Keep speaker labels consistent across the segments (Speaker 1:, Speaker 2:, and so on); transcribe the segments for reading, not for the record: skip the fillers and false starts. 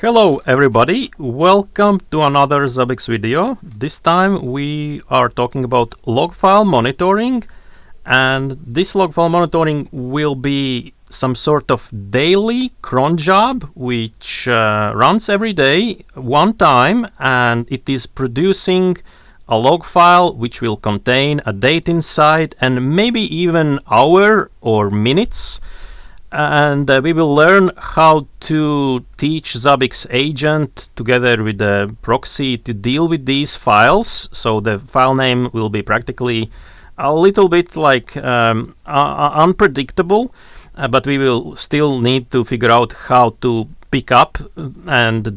Speaker 1: Hello everybody, welcome to another Zabbix video. This time we are talking about log file monitoring, and this log file monitoring will be some sort of daily cron job which runs every day one time, and it is producing a log file which will contain a date inside and maybe even hour or minutes. And we will learn how to teach Zabbix agent together with the proxy to deal with these files. So the file name will be practically a little bit like unpredictable, but we will still need to figure out how to pick up and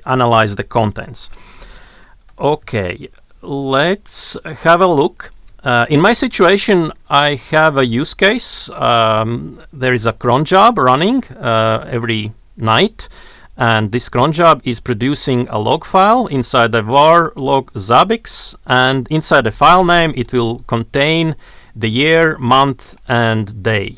Speaker 1: analyze the contents. Okay, let's have a look. In my situation, I have a use case. There is a cron job running every night, and this cron job is producing a log file inside the var log Zabbix, and inside the file name it will contain the year, month, and day.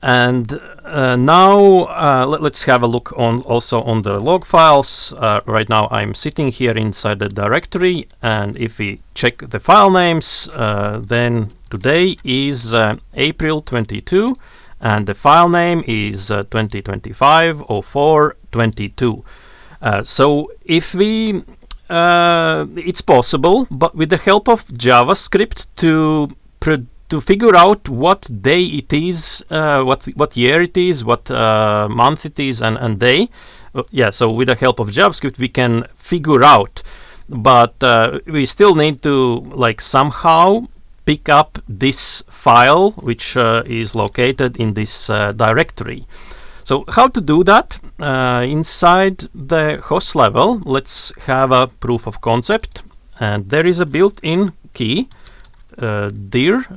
Speaker 1: And now let's have a look also on the log files. Right now I'm sitting here inside the directory, and if we check the file names, then today is April 22 and the file name is 2025-04-22. So if we it's possible, but with the help of JavaScript, to figure out what day it is, what year it is, what month it is, and day. So with the help of JavaScript we can figure out, but we still need to somehow pick up this file which is located in this directory. So how to do that? Inside the host level, let's have a proof of concept, and there is a built-in key dir.get,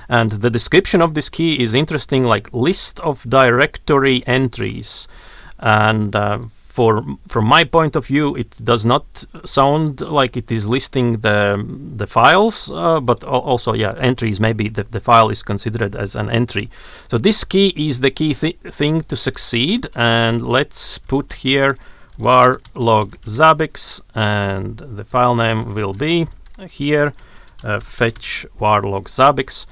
Speaker 1: and the description of this key is interesting, like list of directory entries. And from my point of view, it does not sound like it is listing the files, but also entries. Maybe the file is considered as an entry. So this key is the key thing to succeed, and let's put here var log Zabbix, and the file name will be here, fetch var log Zabbix.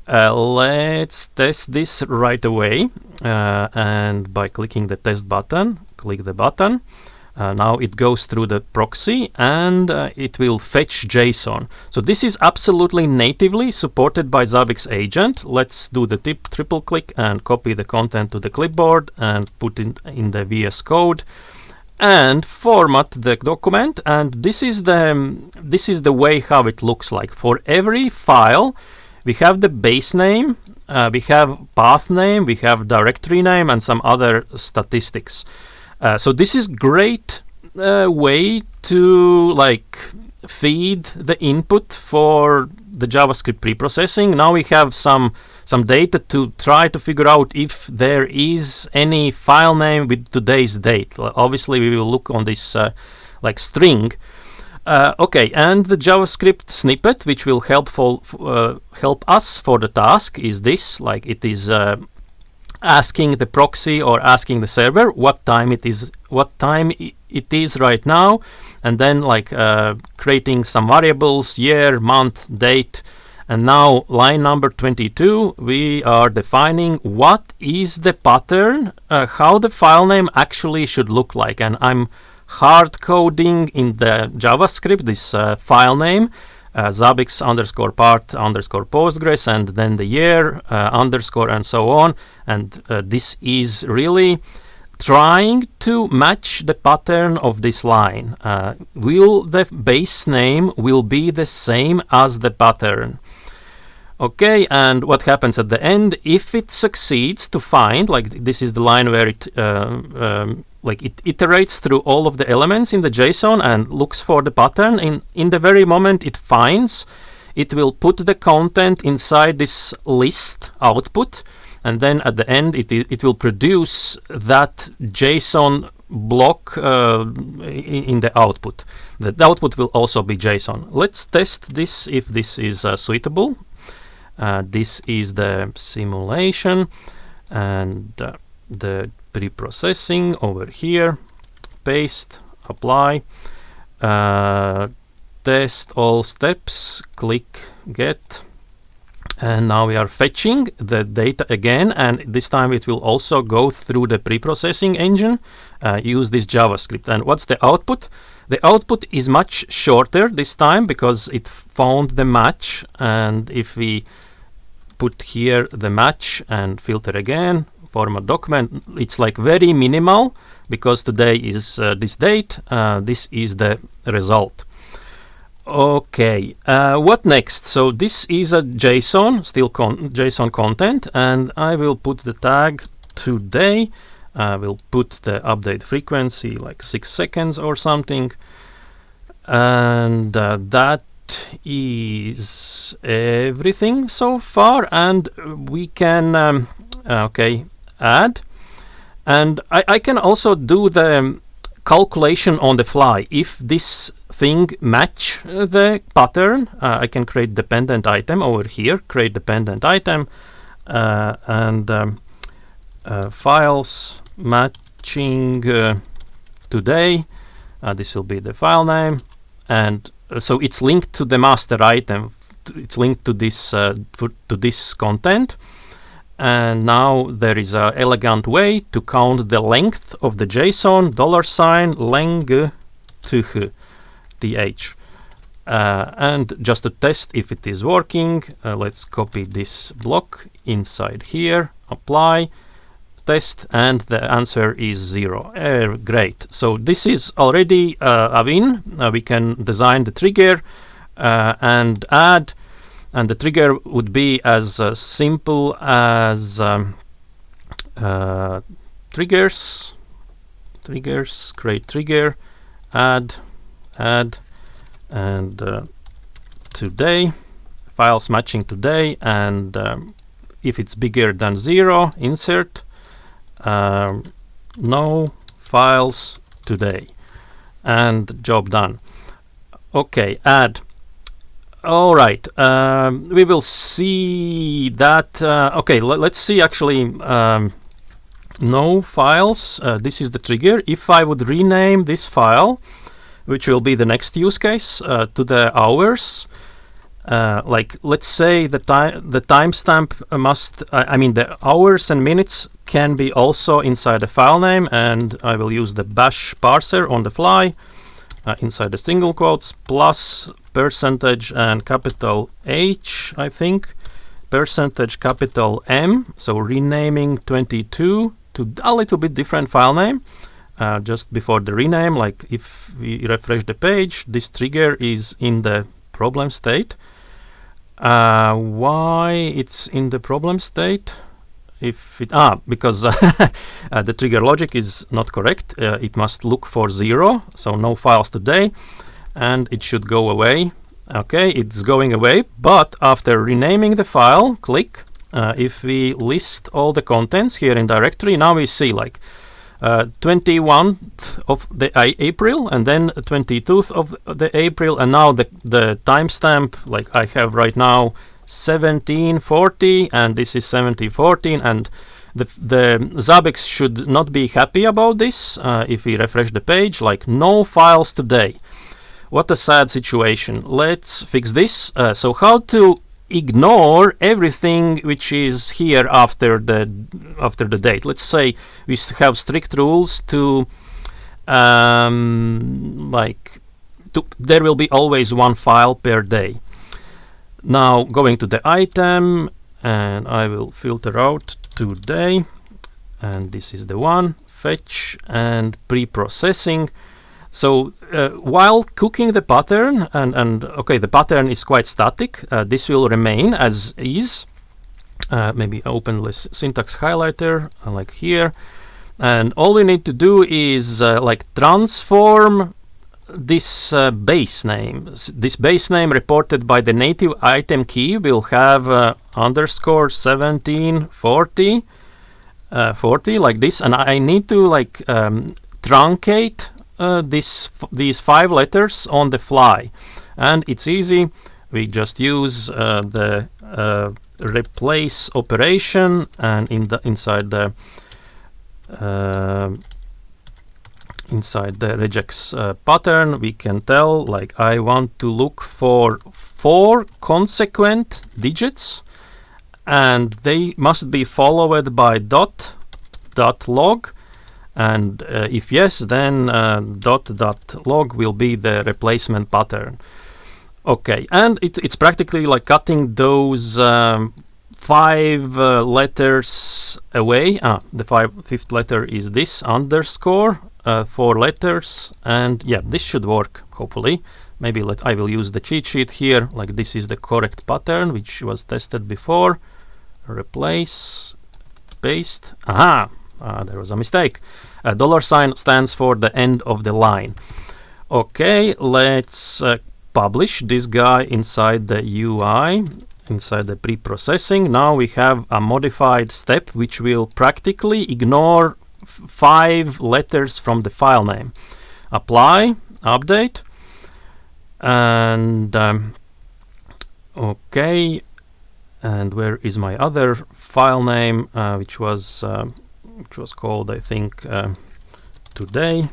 Speaker 1: Let's test this right away, and by clicking the test button, click the button. Now it goes through the proxy, and it will fetch JSON. So this is absolutely natively supported by Zabbix agent. Let's do the triple click and copy the content to the clipboard and put it in the VS Code and format the document. And this is the way how it looks like. For every file we have the base name, we have path name, we have directory name, and some other statistics. So this is great way to feed the input for the JavaScript preprocessing. Now we have some data to try to figure out if there is any file name with today's date. Obviously we will look on this string. Okay, and the JavaScript snippet which will help us for the task is this. It is asking the proxy or asking the server what time it is right now, and then creating some variables, year, month, date. And now line number 22, we are defining what is the pattern, how the file name actually should look like. And I'm hard coding in the JavaScript this file name, Zabbix _ part _ Postgres, and then the year underscore and so on. And this is really trying to match the pattern of this line. Will the base name will be the same as the pattern? Okay, and what happens at the end if it succeeds to find, this is the line where it it iterates through all of the elements in the JSON and looks for the pattern. In the very moment it finds, it will put the content inside this list output, and then at the end it will produce that JSON block in the output. The output will also be JSON. Let's test this if this is suitable. This is the simulation, and the pre-processing over here, paste, apply, test all steps, click get, and now we are fetching the data again, and this time it will also go through the pre-processing engine, use this JavaScript. And what's the output? The output is much shorter this time because it found the match, and if we put here the match and filter again, format document, it's like very minimal because today is this date, this is the result. Okay, what next? So this is a JSON, still JSON content, and I will put the tag today. I will put the update frequency like 6 seconds or something, and that is everything so far. And we can okay, add, and I can also do the calculation on the fly. If this thing match the pattern, I can create dependent item over here, create dependent item, and files matching today, this will be the file name, and so it's linked to the master item, it's linked to this content. And now there is an elegant way to count the length of the JSON, $length, th. And just to test if it is working, let's copy this block inside here, apply, test, and the answer is 0. Great. So this is already a win. We can design the trigger and add, and the trigger would be as simple as triggers, create trigger, add, and today, files matching today, and if it's bigger than 0, insert no files today, and job done. Okay, add. All right, we will see that. Okay, let's see actually. No files. This is the trigger. If I would rename this file, which will be the next use case, to the hours, like let's say the timestamp must. I mean the hours and minutes can be also inside the file name, and I will use the bash parser on the fly inside the single quotes plus percentage and capital H, I think, percentage capital M, so renaming 22 to a little bit different file name just before the rename. Like if we refresh the page, this trigger is in the problem state. Why it's in the problem state? If it because the trigger logic is not correct. It must look for 0, so no files today, and it should go away. Okay, it's going away, but after renaming the file, click. If we list all the contents here in directory, now we see like 21th of the April, and then 22th of the April, and now the timestamp, like I have right now 1740, and this is 1714, and the Zabbix should not be happy about this. If we refresh the page, like no files today. What a sad situation. Let's fix this. So how to ignore everything which is here after the date? Let's say we have strict rules to there will be always one file per day. Now going to the item, and I will filter out today, and this is the one, fetch and pre-processing. So while cooking the pattern, and okay, the pattern is quite static, this will remain as is. Maybe open this syntax highlighter like here, and all we need to do is like transform this base name. This base name reported by the native item key will have underscore 1740 40 like this, and I need to like truncate these 5 letters on the fly, and it's easy. We just use the replace operation, and inside the inside the regex pattern, we can tell, like, I want to look for 4 consequent digits, and they must be followed by dot.log, and if yes, then dot.log will be the replacement pattern. Okay, and it's practically like cutting those 5 letters away. The 5th letter is this underscore, 4 letters, and yeah, this should work, hopefully. Maybe I will use the cheat sheet here, like this is the correct pattern, which was tested before. Replace, paste. Aha! There was a mistake. $sign stands for the end of the line. Okay, let's publish this guy inside the UI, inside the pre-processing. Now we have a modified step which will practically ignore 5 letters from the file name. Apply, update, and okay, and where is my other file name, which was called, I think, today,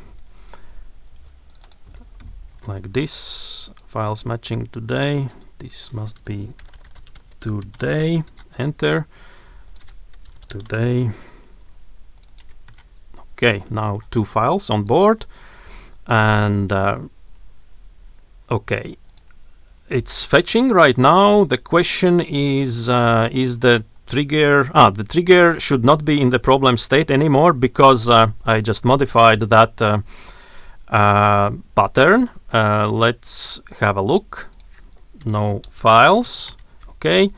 Speaker 1: like this, files matching today. This must be today, enter, today. Okay, now 2 files on board, and okay, it's fetching right now. The question is the trigger, the trigger should not be in the problem state anymore, because I just modified that pattern. Let's have a look. No files. Okay,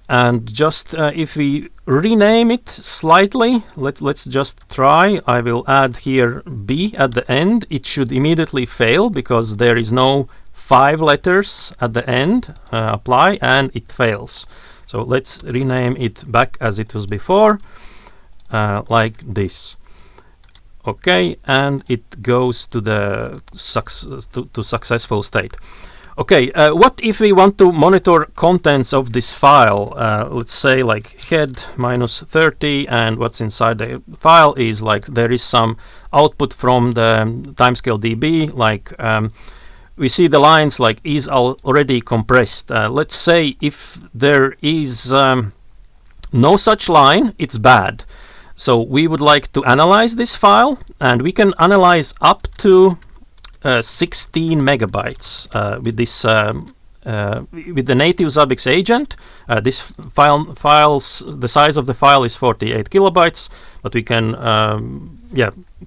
Speaker 1: and just if we rename it slightly, let's just try. I will add here B at the end. It should immediately fail because there is no 5 letters at the end. Apply, and it fails. So let's rename it back as it was before, like this. Okay, and it goes to the successful state. Okay, what if we want to monitor contents of this file? Let's say like head -30, and what's inside the file is like there is some output from the timescale DB, like we see the lines like is already compressed. Let's say if there is no such line, it's bad. So we would like to analyze this file, and we can analyze up to 16 megabytes with this with the native Zabbix agent. This the size of the file is 48 kilobytes, but we can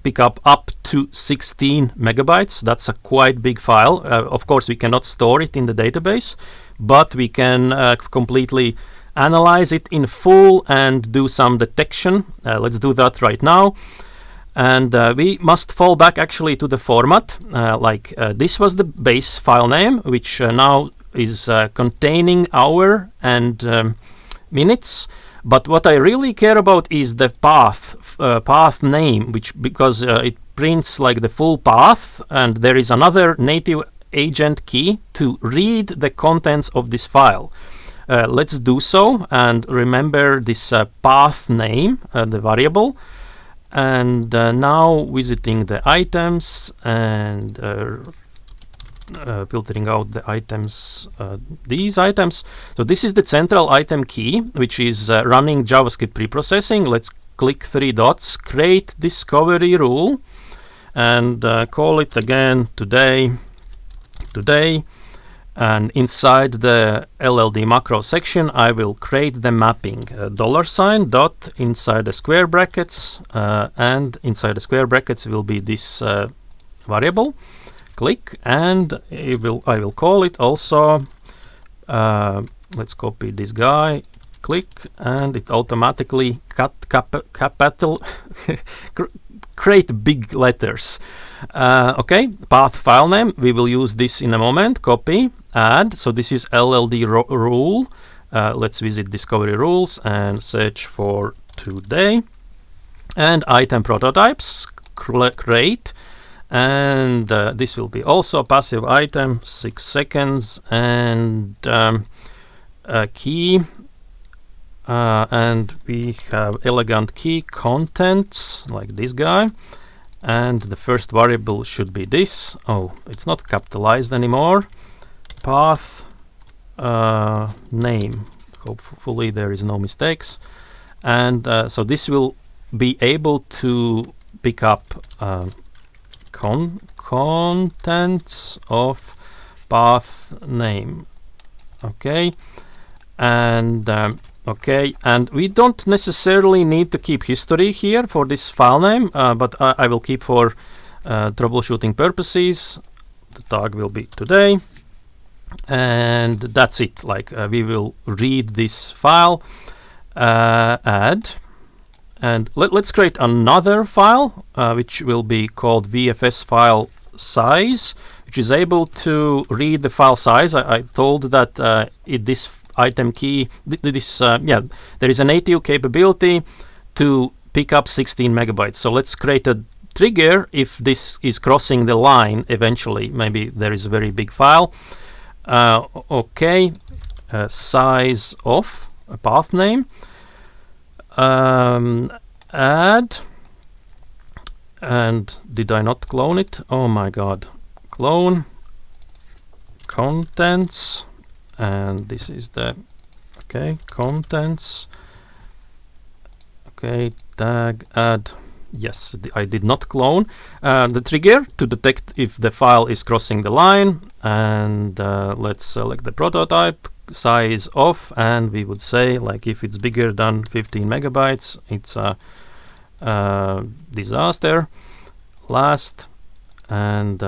Speaker 1: pick up to 16 megabytes. That's a quite big file. Of course, we cannot store it in the database, but we can completely analyze it in full and do some detection. Let's do that right now. And we must fall back actually to the format. This was the base file name, which now is containing hour and minutes. But what I really care about is the path name, because it prints like the full path, and there is another native agent key to read the contents of this file. Let's do so and remember this path name, the variable. And now visiting the items and filtering out the items, these items. So this is the central item key, which is running JavaScript preprocessing. Let's click 3 dots, create discovery rule, and call it again today. And inside the LLD macro section, I will create the mapping $sign dot inside the square brackets, and inside the square brackets will be this variable. Click, and I will call it also. Let's copy this guy. Click, and it automatically create big letters. Okay, path file name, we will use this in a moment. Copy, add. So this is LLD rule. Let's visit discovery rules and search for today. And item prototypes, create. And this will be also passive item, 6 seconds. And key, and we have elegant key contents like this guy, and the first variable should be this. Oh, it's not capitalized anymore. Path name. Hopefully there is no mistakes. And so this will be able to pick up contents of path name. Okay, and okay, and we don't necessarily need to keep history here for this file name, but I will keep for troubleshooting purposes. The tag will be today, and that's it. Like we will read this file, add, and let's create another file which will be called VFS file size, which is able to read the file size. I told that this item key, there is a native capability to pick up 16 megabytes. So let's create a trigger if this is crossing the line eventually. Maybe there is a very big file. Okay, size of a path name, add, and did I not clone it? Oh my god. Clone contents, and this is the contents. Okay, tag add. Yes, I did not clone the trigger to detect if the file is crossing the line, and let's select the prototype, size of, and we would say like if it's bigger than 15 megabytes, it's a disaster. Last, and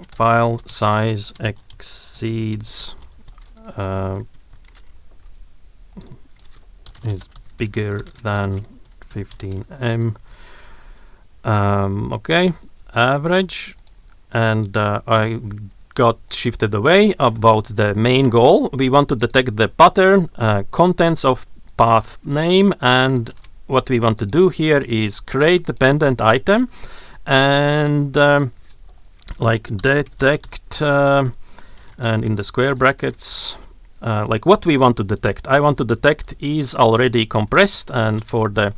Speaker 1: file size exceeds is bigger than 15 M. Okay, average, and I got shifted away about the main goal. We want to detect the pattern, contents of path name, and what we want to do here is create dependent item and like detect and in the square brackets like what we want to detect. I want to detect is already compressed, and for the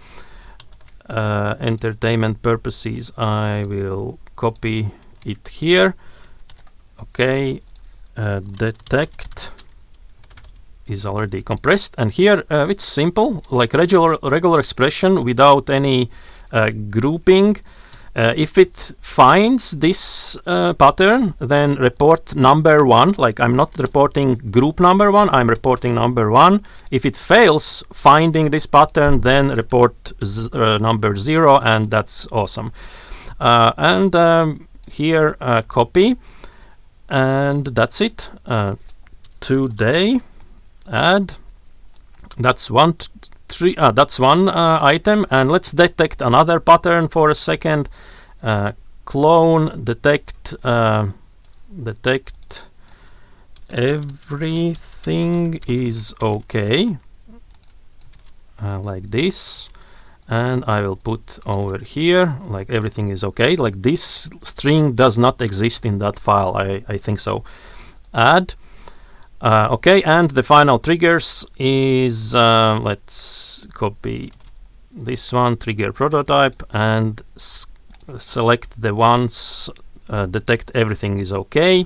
Speaker 1: entertainment purposes I will copy it here. Okay, detect is already compressed, and here it's simple, like regular expression without any grouping. If it finds this pattern, then report number 1. Like I'm not reporting group number 1, I'm reporting number 1. If it fails finding this pattern, then report number 0, and that's awesome. And here copy, and that's it. Today add. That's one item, and let's detect another pattern for a second. Clone detect detect everything is okay, like this, and I will put over here like everything is okay. Like this string does not exist in that file. I think so. Add. Okay, and the final triggers is let's copy this one, trigger prototype, and select the ones detect everything is okay,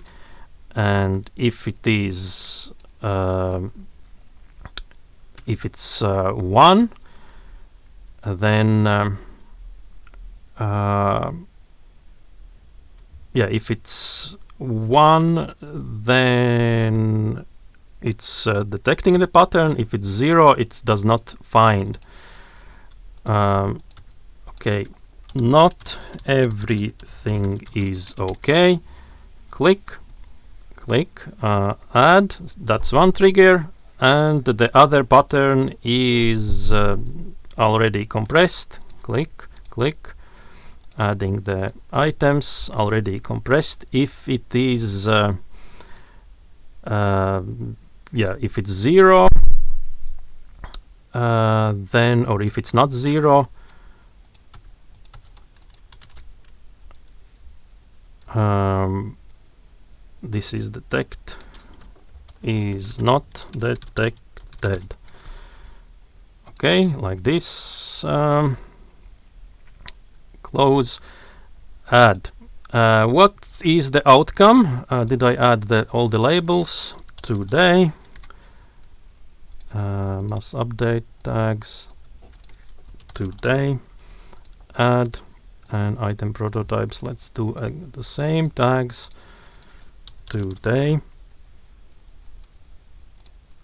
Speaker 1: and if it is if it's 1, then if it's 1, then it's detecting the pattern. If it's 0, it does not find. Okay, not everything is okay. Click, add. That's one trigger, and the other pattern is already compressed. Click, adding the items already compressed. If it is if it's 0, then, or if it's not 0, this is detect is not detected. Okay, like this. Close, add. What is the outcome? Did I add all the labels? Today. Must update tags. Today. Add. And item prototypes. Let's do the same tags. Today.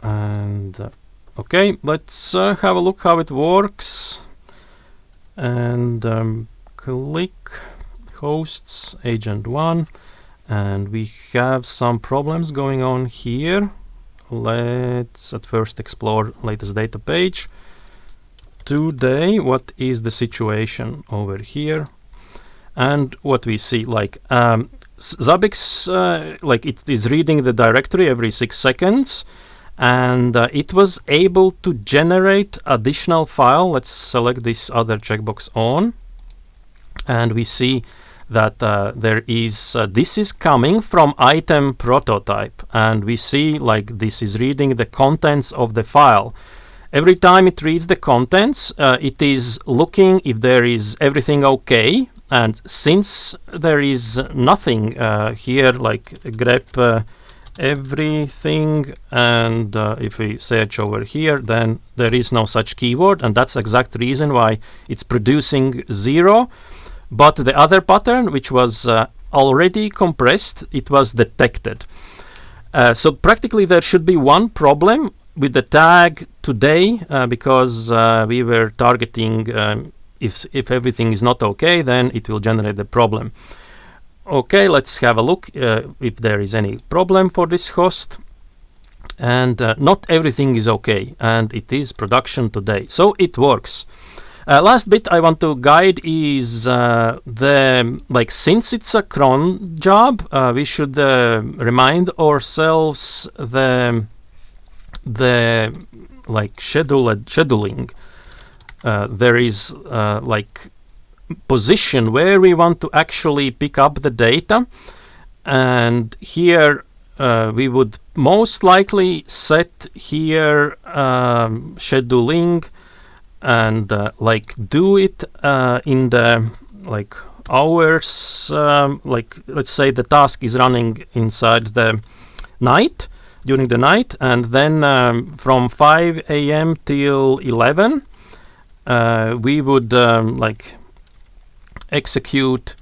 Speaker 1: And okay, let's have a look how it works. And click hosts agent 1, and we have some problems going on here. Let's at first explore latest data page. Today, what is the situation over here? And what we see, like Zabbix, like it is reading the directory every 6 seconds, and it was able to generate additional file. Let's select this other checkbox on, and we see that there is this is coming from item prototype, and we see like this is reading the contents of the file. Every time it reads the contents, it is looking if there is everything okay, and since there is nothing here, like grep everything, and if we search over here, then there is no such keyword, and that's the exact reason why it's producing 0. But the other pattern, which was already compressed, it was detected. So practically there should be one problem with the tag today, because we were targeting if everything is not okay, then it will generate the problem. Okay, let's have a look if there is any problem for this host. And not everything is okay, and it is production today, so it works. Last bit I want to guide is since it's a cron job, we should remind ourselves the scheduling. There is position where we want to actually pick up the data, and here we would most likely set here scheduling, and do it in the hours, let's say the task is running inside the night, during the night, and then from 5 a.m. till 11 we would execute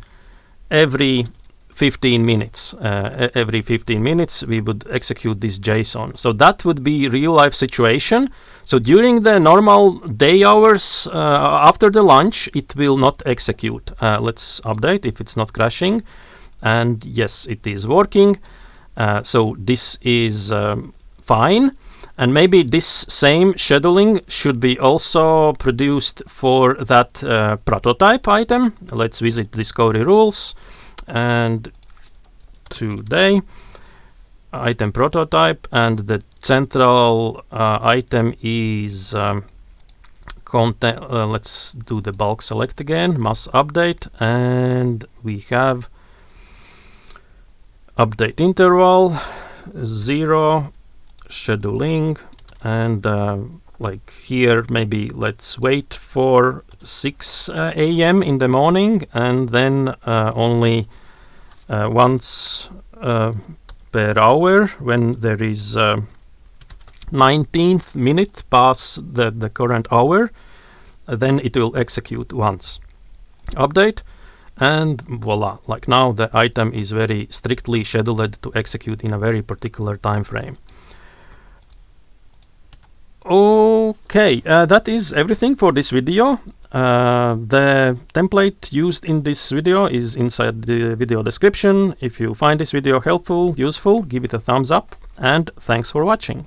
Speaker 1: every 15 minutes. Every 15 minutes we would execute this JSON. So that would be real life situation. So during the normal day hours after the lunch, it will not execute. Let's update if it's not crashing. And yes, it is working. So this is fine. And maybe this same scheduling should be also produced for that prototype item. Let's visit discovery rules. And today item prototype, and the central item is content. Let's do the bulk select again, must update, and we have update interval 0 scheduling, and here maybe let's wait for 6 a.m. in the morning, and then only once per hour when there is 19th minute past the current hour, then it will execute once. Update, and voila, like now the item is very strictly scheduled to execute in a very particular time frame. Okay, that is everything for this video. The template used in this video is inside the video description. If you find this video helpful, useful, give it a thumbs up, and thanks for watching.